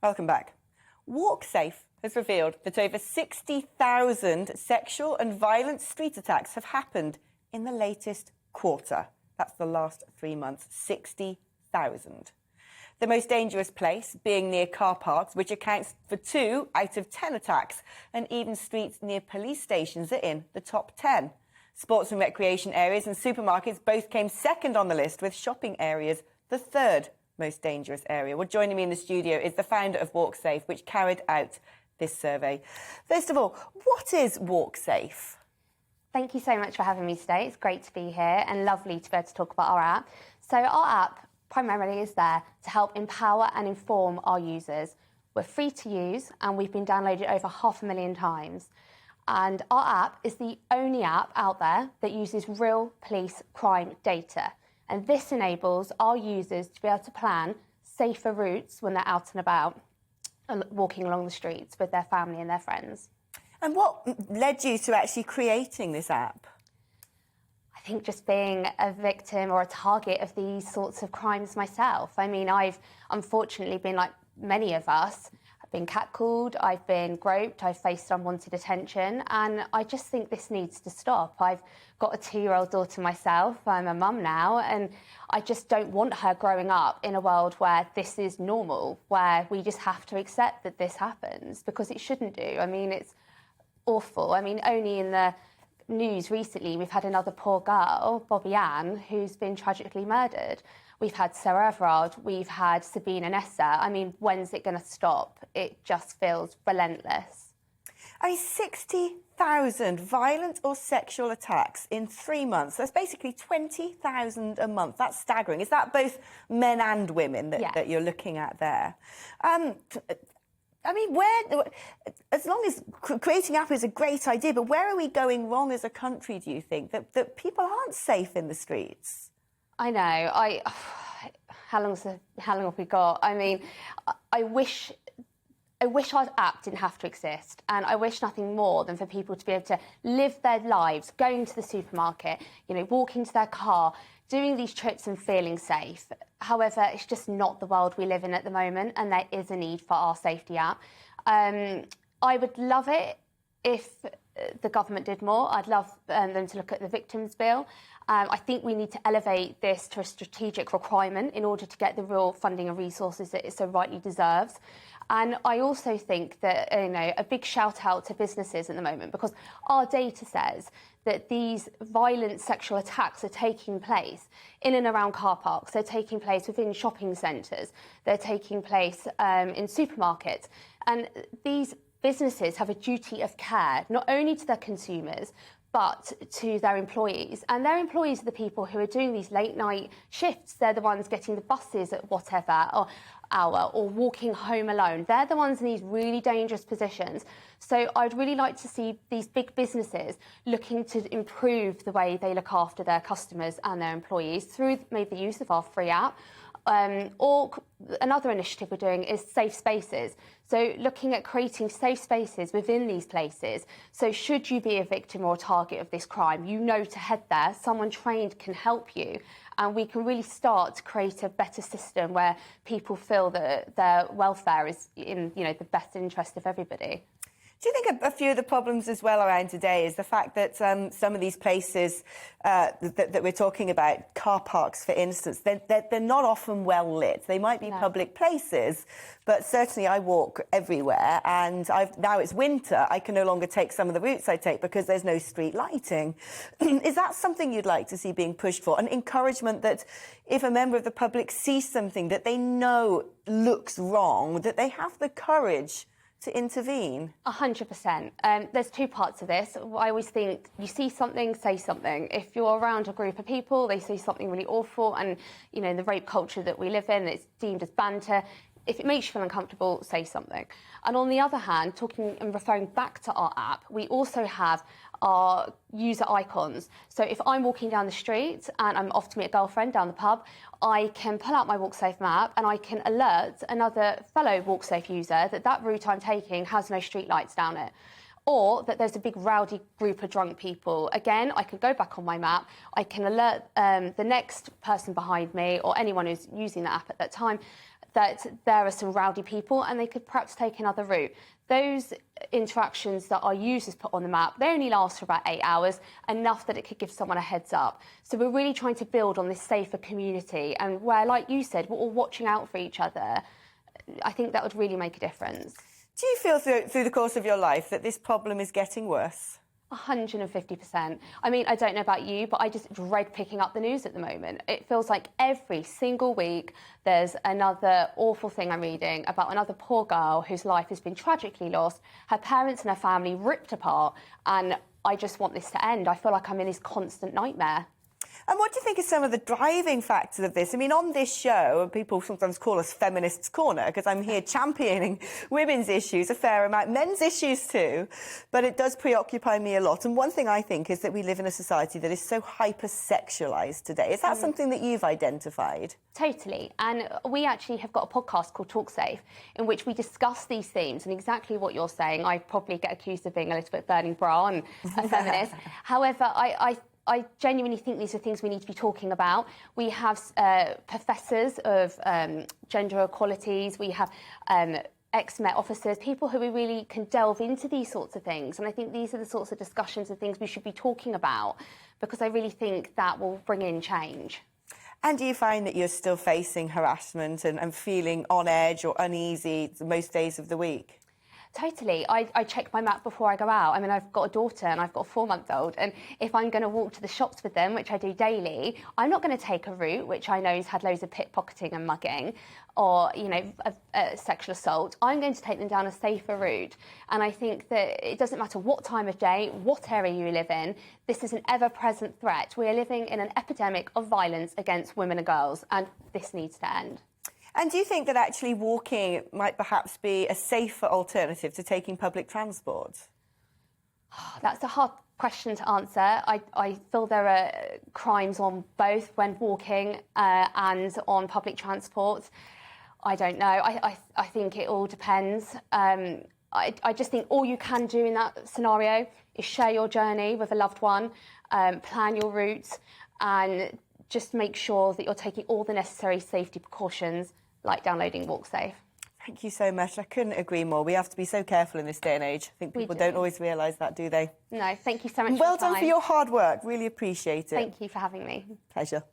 Welcome back. WalkSafe has revealed that over 60,000 sexual and violent street attacks have happened in the latest quarter. That's the last 3 months, 60,000. The most dangerous place being near car parks, which accounts for 2 out of 10 attacks, and even streets near police stations are in the top 10. Sports and recreation areas and supermarkets both came second on the list, with shopping areas the third most dangerous area. Well, joining me in the studio is the founder of WalkSafe, which carried out this survey. First of all, what is WalkSafe? Thank you so much for having me today. It's great to be here and lovely to be able to talk about our app. So our app primarily is there to help empower and inform our users. We're free to use and we've been downloaded over 500,000 times. And our app is the only app out there that uses real police crime data. And this enables our users to be able to plan safer routes when they're out and about and walking along the streets with their family and their friends. And what led you to actually creating this app? I think just being a victim or a target of these sorts of crimes myself. I mean, I've unfortunately been like many of us. I've been catcalled, I've been groped, I've faced unwanted attention, and I just think this needs to stop. I've got a 2-year-old daughter myself, I'm a mum now, and I just don't want her growing up in a world where this is normal, where we just have to accept that this happens, because it shouldn't do. I mean, it's awful. I mean, only in the news recently, we've had another poor girl, Bobby Ann, who's been tragically murdered. We've had Sarah Everard, we've had Sabine and Essa. I mean, when's it going to stop? It just feels relentless. I mean, 60,000 violent or sexual attacks in 3 months. That's basically 20,000 a month. That's staggering. Is that both men and women that you're looking at there? I mean, as long as creating app is a great idea, but where are we going wrong as a country, do you think, that people aren't safe in the streets? I know. How long have we got? I mean, I wish our app didn't have to exist, and I wish nothing more than for people to be able to live their lives, going to the supermarket, walking to their car, doing these trips and feeling safe. However, it's just not the world we live in at the moment, and there is a need for our safety app. I would love it if the government did more. I'd love them to look at the victims bill. I think we need to elevate this to a strategic requirement in order to get the real funding and resources that it so rightly deserves. And I also think that, a big shout out to businesses at the moment, because our data says that these violent sexual attacks are taking place in and around car parks. They're taking place within shopping centres. They're taking place in supermarkets. And these businesses have a duty of care, not only to their consumers, but to their employees. And their employees are the people who are doing these late night shifts. They're the ones getting the buses at whatever hour or walking home alone. They're the ones in these really dangerous positions. So I'd really like to see these big businesses looking to improve the way they look after their customers and their employees through maybe the use of our free app. Or another initiative we're doing is safe spaces. So looking at creating safe spaces within these places. So should you be a victim or a target of this crime, to head there, someone trained can help you. And we can really start to create a better system where people feel that their welfare is in, the best interest of everybody. Do you think a few of the problems as well around today is the fact that some of these places that we're talking about, car parks, for instance, they're not often well lit. They might be public places, but certainly I walk everywhere, and now it's winter. I can no longer take some of the routes I take because there's no street lighting. Is that something you'd like to see being pushed for? An encouragement that if a member of the public sees something that they know looks wrong, that they have the courage to intervene? 100%. There's 2 parts of this. I always think you see something, say something. If you're around a group of people, they see something really awful, and the rape culture that we live in, it's deemed as banter. If it makes you feel uncomfortable, say something. And on the other hand, talking and referring back to our app, we also have our user icons. So if I'm walking down the street and I'm off to meet a girlfriend down the pub, I can pull out my WalkSafe map and I can alert another fellow WalkSafe user that route I'm taking has no street lights down it. or that there's a big rowdy group of drunk people. Again, I can go back on my map, I can alert the next person behind me or anyone who's using the app at that time that there are some rowdy people and they could perhaps take another route. Those interactions that our users put on the map, they only last for about 8 hours, enough that it could give someone a heads up. So we're really trying to build on this safer community, and where, like you said, we're all watching out for each other. I think that would really make a difference. Do you feel through the course of your life that this problem is getting worse? 150%. I mean, I don't know about you, but I just dread picking up the news at the moment. It feels like every single week there's another awful thing I'm reading about another poor girl whose life has been tragically lost, her parents and her family ripped apart, and I just want this to end. I feel like I'm in this constant nightmare. And what do you think are some of the driving factors of this? I mean, on this show, people sometimes call us Feminists' Corner because I'm here championing women's issues a fair amount, men's issues too, but it does preoccupy me a lot. And one thing I think is that we live in a society that is so hyper-sexualised today. Is that something that you've identified? Totally. And we actually have got a podcast called Talk Safe in which we discuss these themes and exactly what you're saying. I probably get accused of being a little bit burning bra and a feminist. However, I genuinely think these are things we need to be talking about. We have professors of gender equalities, we have ex-Met officers, people who really can delve into these sorts of things. And I think these are the sorts of discussions and things we should be talking about, because I really think that will bring in change. And do you find that you're still facing harassment and feeling on edge or uneasy most days of the week? Totally. I check my map before I go out. I mean, I've got a daughter and I've got a 4-month-old, and if I'm going to walk to the shops with them, which I do daily, I'm not going to take a route which I know has had loads of pickpocketing and mugging or, you know, a sexual assault. I'm going to take them down a safer route. And I think that it doesn't matter what time of day, what area you live in, this is an ever-present threat. We are living in an epidemic of violence against women and girls, and this needs to end. And do you think that actually walking might perhaps be a safer alternative to taking public transport? That's a hard question to answer. I feel there are crimes on both when walking and on public transport. I don't know. I think it all depends. I just think all you can do in that scenario is share your journey with a loved one, plan your route, and just make sure that you're taking all the necessary safety precautions, like downloading VAWG Safe. Thank you so much. I couldn't agree more. We have to be so careful in this day and age. I think people don't always realise that, do they? No, thank you so much Well for your time. done for your hard work. Really appreciate it. Thank you for having me. Pleasure.